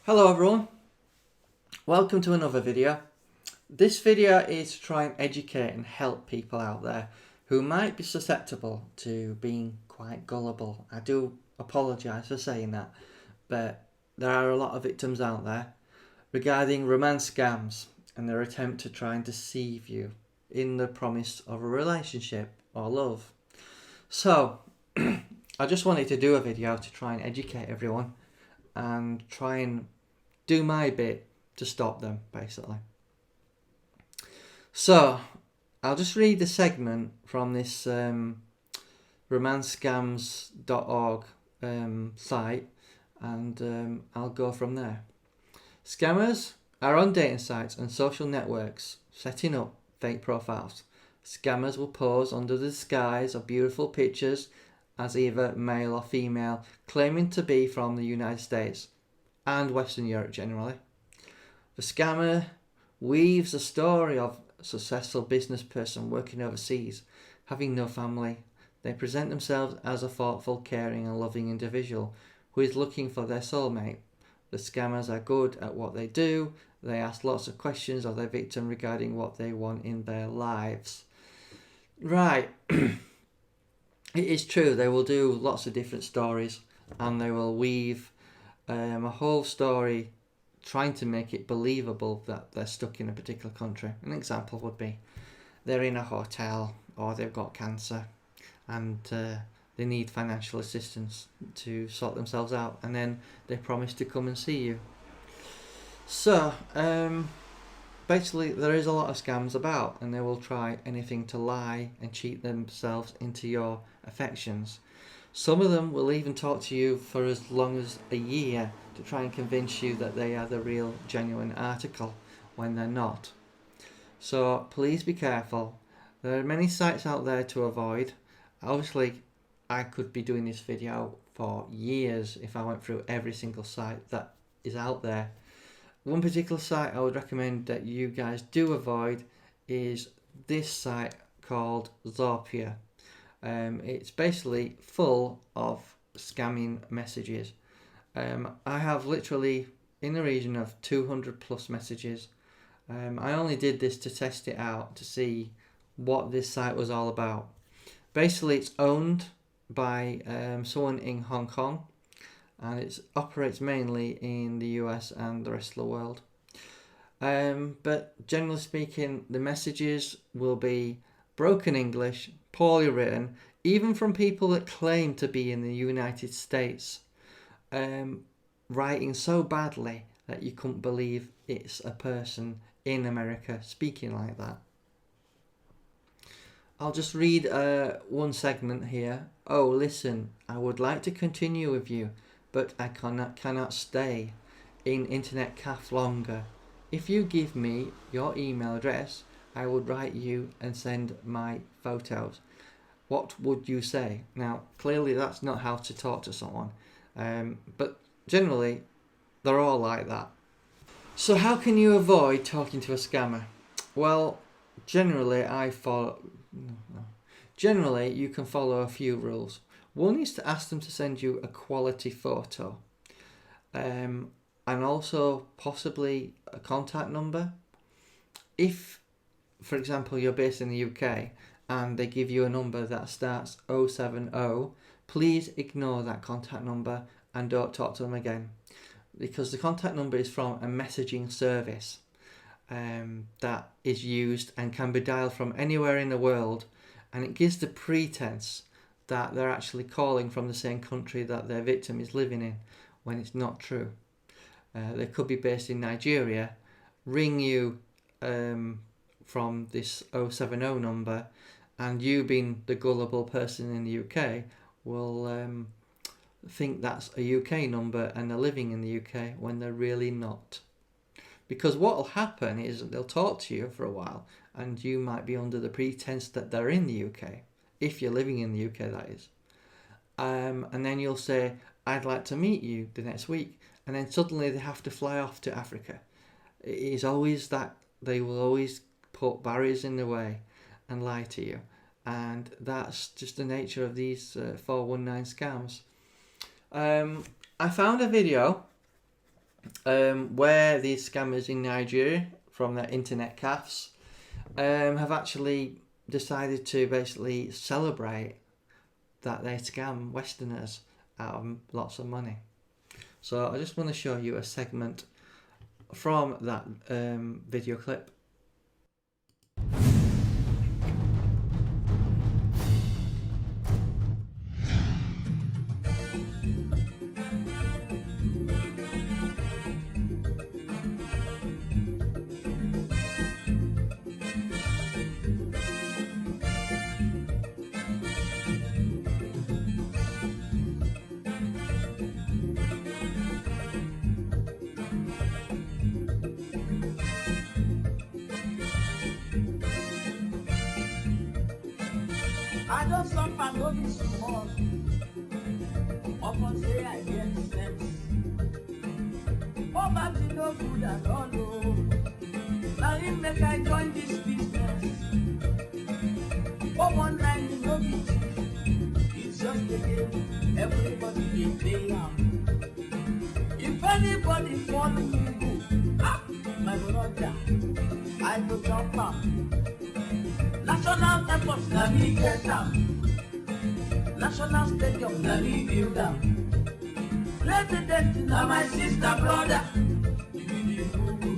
Hello everyone, welcome to another video. This video is to try and educate and help people out there who might be susceptible to being quite gullible. I do apologise for saying that, but there are a lot of victims out there regarding romance scams and their attempt to try and deceive you in the promise of a relationship or love. So, I just wanted to do a video to try and educate everyone and try and do my bit to stop them, basically. So, I'll just read the segment from this romancescams.org site and I'll go from there. Scammers are on dating sites and social networks setting up fake profiles. Scammers will pose under the disguise of beautiful pictures as either male or female, claiming to be from the United States and Western Europe generally. The scammer weaves a story of a successful business person working overseas, having no family. They present themselves as a thoughtful, caring and loving individual who is looking for their soulmate. The scammers are good at what they do. They ask lots of questions of their victim regarding what they want in their lives. Right. It is true, they will do lots of different stories and they will weave a whole story trying to make it believable that they're stuck in a particular country. An example would be they're in a hotel or they've got cancer and they need financial assistance to sort themselves out, and then they promise to come and see you. So basically there is a lot of scams about, and they will try anything to lie and cheat themselves into your affections. Some of them will even talk to you for as long as a year to try and convince you that they are the real, genuine article when they're not. So please be careful. There are many sites out there to avoid. Obviously, I could be doing this video for years if I went through every single site that is out there. One particular site I would recommend that you guys do avoid is this site called Zorpia. It's basically full of scamming messages. I have literally in the region of 200 plus messages. I only did this to test it out to see what this site was all about. Basically, it's owned by someone in Hong Kong, and it operates mainly in the US and the rest of the world. But generally speaking, the messages will be broken English, poorly written, even from people that claim to be in the United States, writing so badly that you couldn't believe it's a person in America speaking like that. I'll just read one segment here. Oh, listen, I would like to continue with you, but I cannot stay in internet cafe longer. If you give me your email address, I would write you and send my photos. What would you say? Now, clearly that's not how to talk to someone, but generally they're all like that. So how can you avoid talking to a scammer? Well, generally you can follow a few rules. One is to ask them to send you a quality photo, and also possibly a contact number. If, for example, you're based in the UK and they give you a number that starts 070, please ignore that contact number and don't talk to them again, because the contact number is from a messaging service that is used and can be dialed from anywhere in the world, and it gives the pretense that they're actually calling from the same country that their victim is living in, when it's not true. They could be based in Nigeria, ring you from this 070 number, and you, being the gullible person in the UK, will think that's a UK number and they're living in the UK when they're really not. Because what will happen is that they'll talk to you for a while and you might be under the pretense that they're in the UK, if you're living in the UK, that is. And then you'll say, I'd like to meet you the next week, and then suddenly they have to fly off to Africa. It is always that they will always put barriers in the way and lie to you, and that's just the nature of these 419 scams. I found a video where these scammers in Nigeria from their internet cafes have actually decided to basically celebrate that they scam Westerners out of lots of money. So I just want to show you a segment from that video clip. I don't suffer no be small. Upon say I get sense. Poverty no good at all. Oh. Now him make I join this business. Oh, one line is no be cheap. It's just a game. Everybody dey play am. If anybody follow me go, my brother, I go jump am. National airport, na me get am. National stadium, na me build am. President, na my sister brother. You be the guru,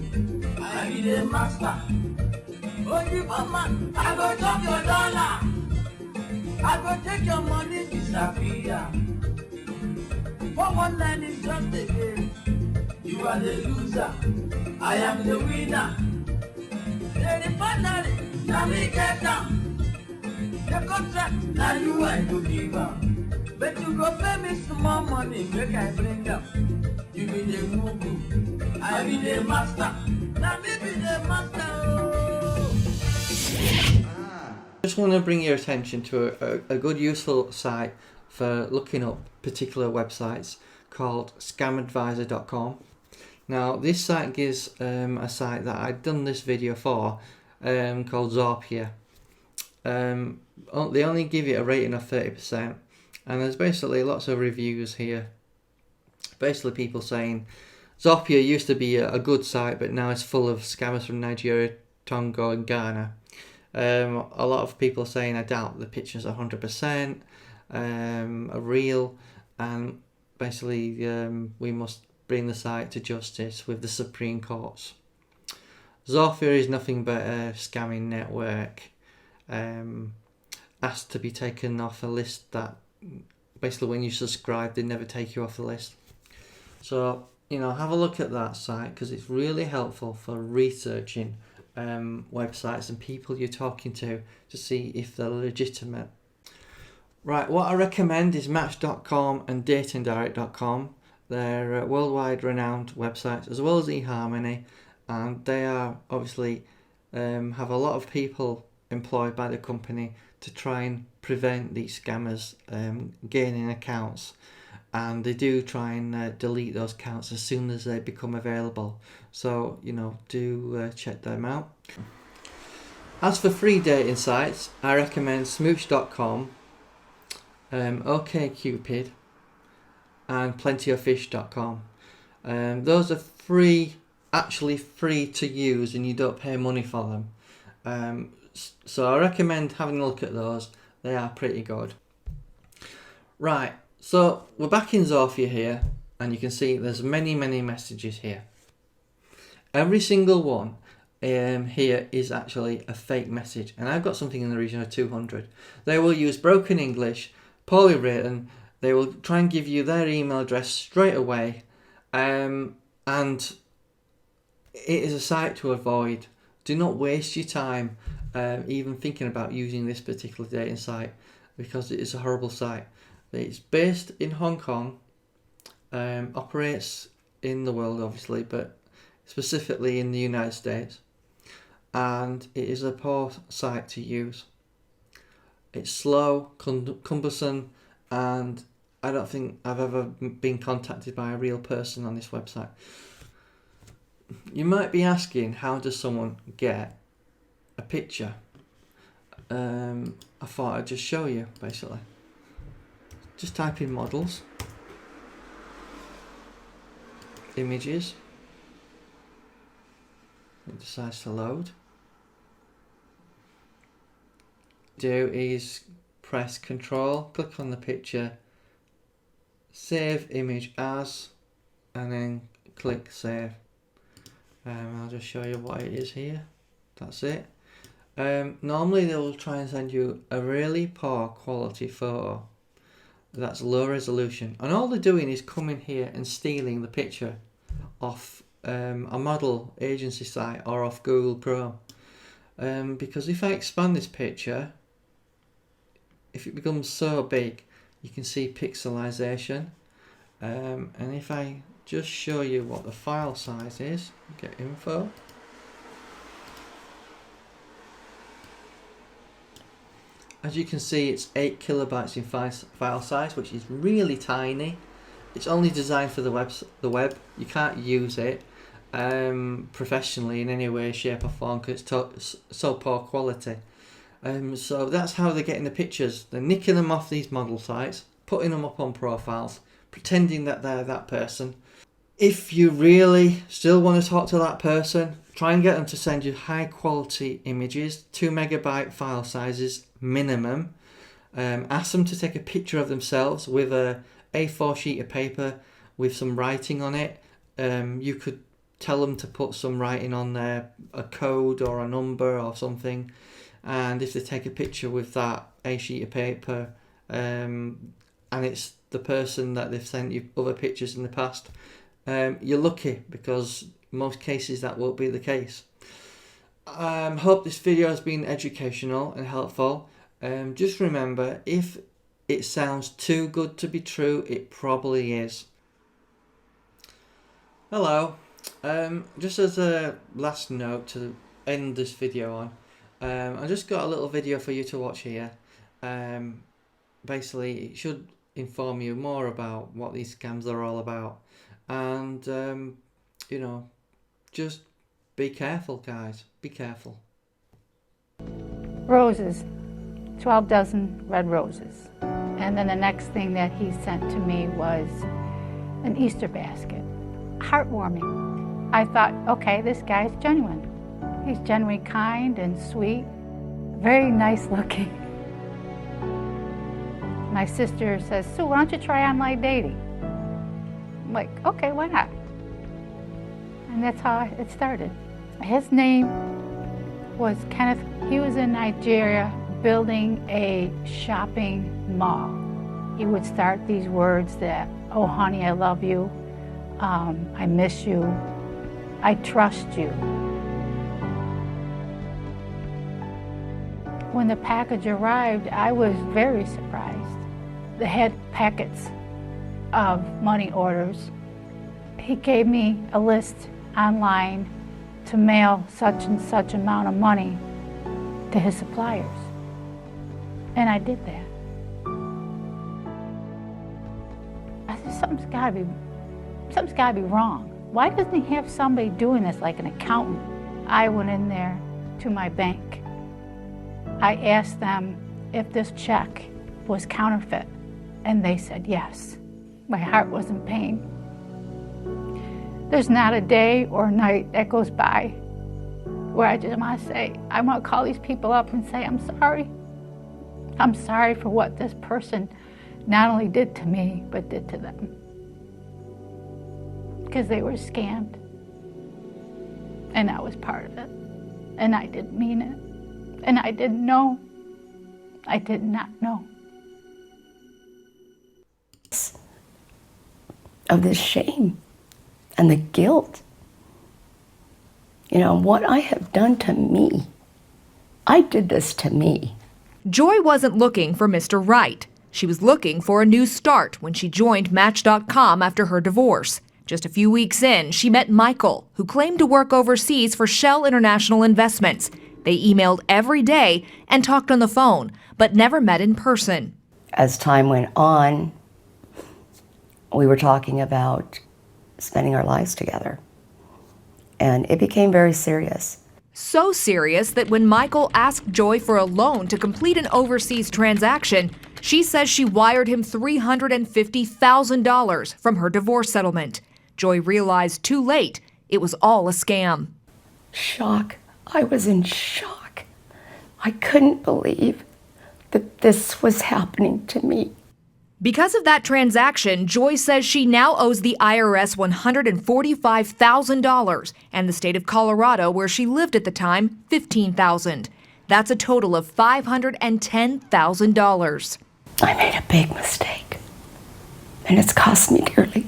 I be the master. Oyibo man, I go chop your dollar. I go take your money disappear. 419 is just a game. You are the loser, I am the winner. The refinery, na me get am. The contract, na you I go give am. But you go pay me small money, make I bring am. You be the mugu, I be the master. Na me be the master. Oh. I just want to bring your attention to a good useful site for looking up particular websites called scamadvisor.com. Now this site gives a site that I'd done this video for called Zorpia. They only give it a rating of 30%, and there's basically lots of reviews here. Basically people saying Zorpia used to be a good site, but now it's full of scammers from Nigeria, Togo and Ghana. A lot of people saying I doubt the pictures are 100% are real, and basically we must bring the site to justice with the Supreme Courts. Zorpia is nothing but a scamming network, asked to be taken off a list that basically when you subscribe they never take you off the list. So have a look at that site because it's really helpful for researching websites and people you're talking to see if they're legitimate. Right, what I recommend is Match.com and DatingDirect.com. They're worldwide renowned websites as well as eHarmony, and they are obviously have a lot of people employed by the company to try and prevent these scammers gaining accounts, and they do try and delete those accounts as soon as they become available. So do check them out. As for free dating sites, I recommend Smooch.com, OkCupid and plentyoffish.com. Those are actually free to use, and you don't pay money for them. So I recommend having a look at those. They are pretty good. Right, so we're back in Zorpia here, and you can see there's many messages here. Every single one here is actually a fake message, and I've got something in the region of 200. They will use broken English, poorly written. They will try and give you their email address straight away, and it is a site to avoid. Do not waste your time even thinking about using this particular dating site, because it is a horrible site. It's based in Hong Kong, operates in the world obviously, but specifically in the United States, and it is a poor site to use. It's slow, cumbersome, and I don't think I've ever been contacted by a real person on this website. You might be asking, how does someone get a picture? I thought I'd just show you. Basically, just type in models, images. It decides to load. Do is press Control, click on the picture, save image as, and then click save. I'll just show you what it is here. That's it. Normally they will try and send you a really poor quality photo that's low resolution, and all they're doing is coming here and stealing the picture off a model agency site or off Google Chrome. Because if I expand this picture, if it becomes so big, you can see pixelization. And if I just show you what the file size is, get info. As you can see, it's 8 kilobytes in file size, which is really tiny. It's only designed for the web. You can't use it professionally in any way, shape or form because it's so poor quality. So that's how they're getting the pictures. They're nicking them off these model sites, putting them up on profiles, pretending that they're that person. If you really still want to talk to that person, try and get them to send you high quality images, 2 megabyte file sizes minimum. Ask them to take a picture of themselves with a A4 sheet of paper with some writing on it. You could tell them to put some writing on there, a code or a number or something. And if they take a picture with that A sheet of paper, and it's the person that they've sent you other pictures in the past, you're lucky, because most cases that won't be the case. Hope this video has been educational and helpful. Just remember, if it sounds too good to be true, it probably is. Hello. Just as a last note to end this video on, I just got a little video for you to watch here. Basically, it should inform you more about what these scams are all about. And, you know, just be careful, guys. Be careful. Roses, 12 dozen red roses. And then the next thing that he sent to me was an Easter basket. Heartwarming. I thought, okay, this guy's genuine. He's genuinely kind and sweet, very nice looking. My sister says, Sue, why don't you try online dating? I'm like, okay, why not? And that's how it started. His name was Kenneth. He was in Nigeria building a shopping mall. He would start these words that, oh honey, I love you, I miss you, I trust you. When the package arrived, I was very surprised. They had packets of money orders. He gave me a list online to mail such and such amount of money to his suppliers. And I did that. I said, something's gotta be wrong. Why doesn't he have somebody doing this like an accountant? I went in there to my bank. I asked them if this check was counterfeit, and they said yes. My heart was in pain. There's not a day or night that goes by where I just want to say, I want to call these people up and say, I'm sorry. I'm sorry for what this person not only did to me, but did to them. Because they were scammed. And I was part of it. And I didn't mean it. And I didn't know. I did not know. Of this shame and the guilt. You know, what I have done to me. I did this to me. Joy wasn't looking for Mr. Right. She was looking for a new start when she joined Match.com after her divorce. Just a few weeks in, she met Michael, who claimed to work overseas for Shell International Investments. They emailed every day and talked on the phone, but never met in person. As time went on, we were talking about spending our lives together. And it became very serious. So serious that when Michael asked Joy for a loan to complete an overseas transaction, she says she wired him $350,000 from her divorce settlement. Joy realized too late it was all a scam. Shock. I was in shock. I couldn't believe that this was happening to me. Because of that transaction, Joy says she now owes the IRS $145,000 and the state of Colorado, where she lived at the time, $15,000. That's a total of $510,000. I made a big mistake, and it's cost me dearly.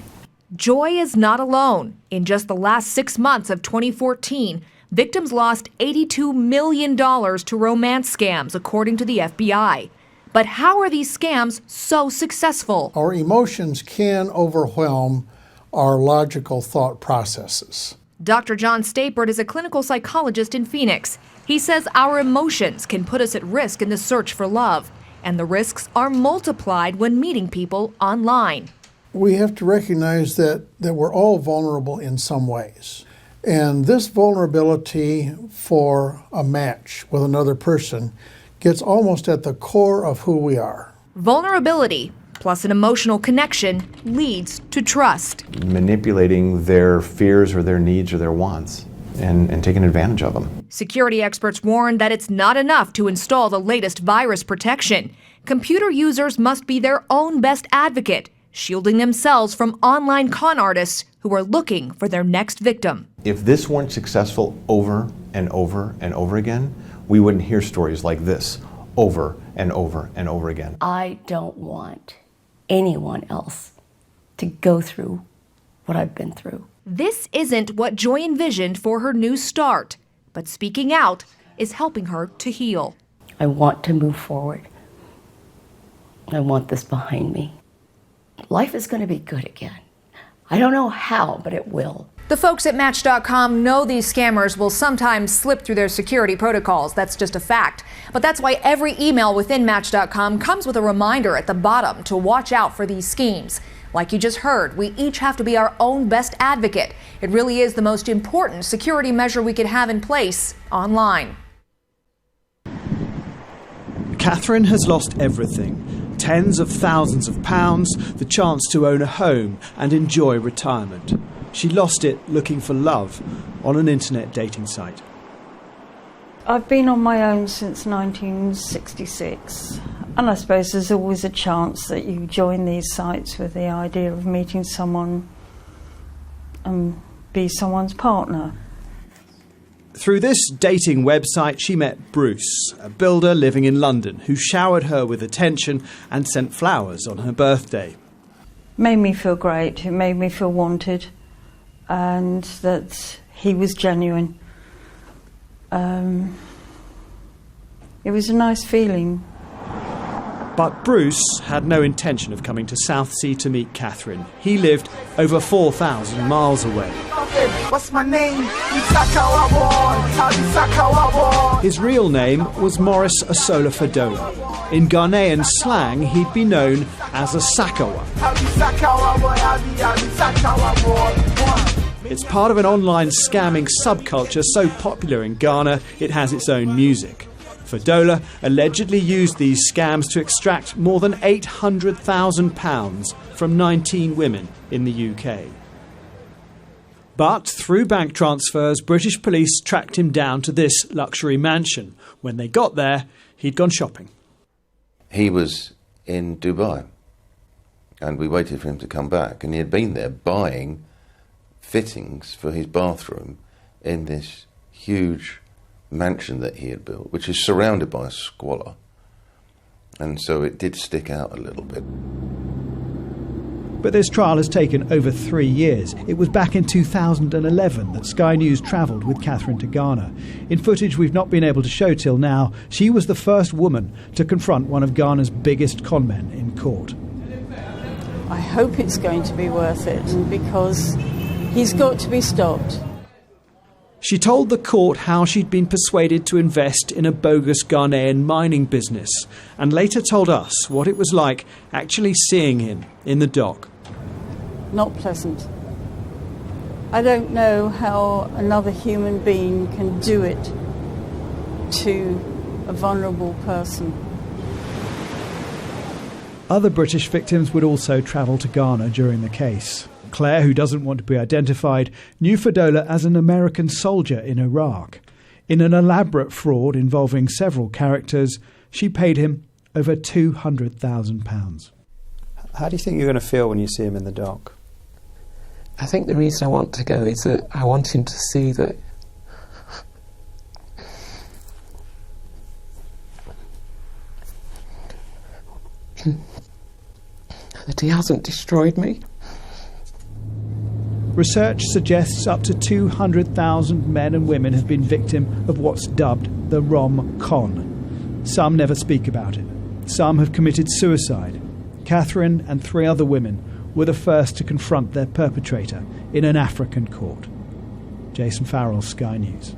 Joy is not alone. In just the last 6 months of 2014, victims lost $82 million to romance scams, according to the FBI. But how are these scams so successful? Our emotions can overwhelm our logical thought processes. Dr. John Stapert is a clinical psychologist in Phoenix. He says our emotions can put us at risk in the search for love, and the risks are multiplied when meeting people online. We have to recognize that we're all vulnerable in some ways. And this vulnerability for a match with another person gets almost at the core of who we are. Vulnerability plus an emotional connection leads to trust. Manipulating their fears or their needs or their wants and taking advantage of them. Security experts warn that it's not enough to install the latest virus protection. Computer users must be their own best advocate, shielding themselves from online con artists who are looking for their next victim. If this weren't successful over and over and over again, we wouldn't hear stories like this over and over and over again. I don't want anyone else to go through what I've been through. This isn't what Joy envisioned for her new start, but speaking out is helping her to heal. I want to move forward. I want this behind me. Life is going to be good again. I don't know how, but it will. The folks at Match.com know these scammers will sometimes slip through their security protocols. That's just a fact. But that's why every email within Match.com comes with a reminder at the bottom to watch out for these schemes. Like you just heard, we each have to be our own best advocate. It really is the most important security measure we could have in place online. Catherine has lost everything. Tens of thousands of pounds, the chance to own a home and enjoy retirement. She lost it looking for love on an internet dating site. I've been on my own since 1966, and I suppose there's always a chance that you join these sites with the idea of meeting someone and be someone's partner. Through this dating website, she met Bruce, a builder living in London, who showered her with attention and sent flowers on her birthday. Made me feel great, it made me feel wanted, and that he was genuine. It was a nice feeling. But Bruce had no intention of coming to Southsea to meet Catherine. He lived over 4,000 miles away. What's my name? His real name was Morris Asola Fadola. In Ghanaian slang, he'd be known as a Sakawa. It's part of an online scamming subculture so popular in Ghana, it has its own music. Fadola allegedly used these scams to extract more than £800,000 from 19 women in the UK. But through bank transfers, British police tracked him down to this luxury mansion. When they got there, he'd gone shopping. He was in Dubai, and we waited for him to come back, and he had been there buying fittings for his bathroom in this huge mansion that he had built, which is surrounded by squalor. And so it did stick out a little bit. But this trial has taken over 3 years. It was back in 2011 that Sky News travelled with Catherine to Ghana. In footage we've not been able to show till now, she was the first woman to confront one of Ghana's biggest conmen in court. I hope it's going to be worth it, because he's got to be stopped. She told the court how she'd been persuaded to invest in a bogus Ghanaian mining business, and later told us what it was like actually seeing him in the dock. Not pleasant. I don't know how another human being can do it to a vulnerable person. Other British victims would also travel to Ghana during the case. Claire, who doesn't want to be identified, knew Fadola as an American soldier in Iraq. In an elaborate fraud involving several characters, she paid him over £200,000. How do you think you're going to feel when you see him in the dock? I think the reason I want to go is that I want him to see that he hasn't destroyed me. Research suggests up to 200,000 men and women have been victim of what's dubbed the rom-con. Some never speak about it. Some have committed suicide. Catherine and 3 other women were the first to confront their perpetrator in an African court. Jason Farrell, Sky News.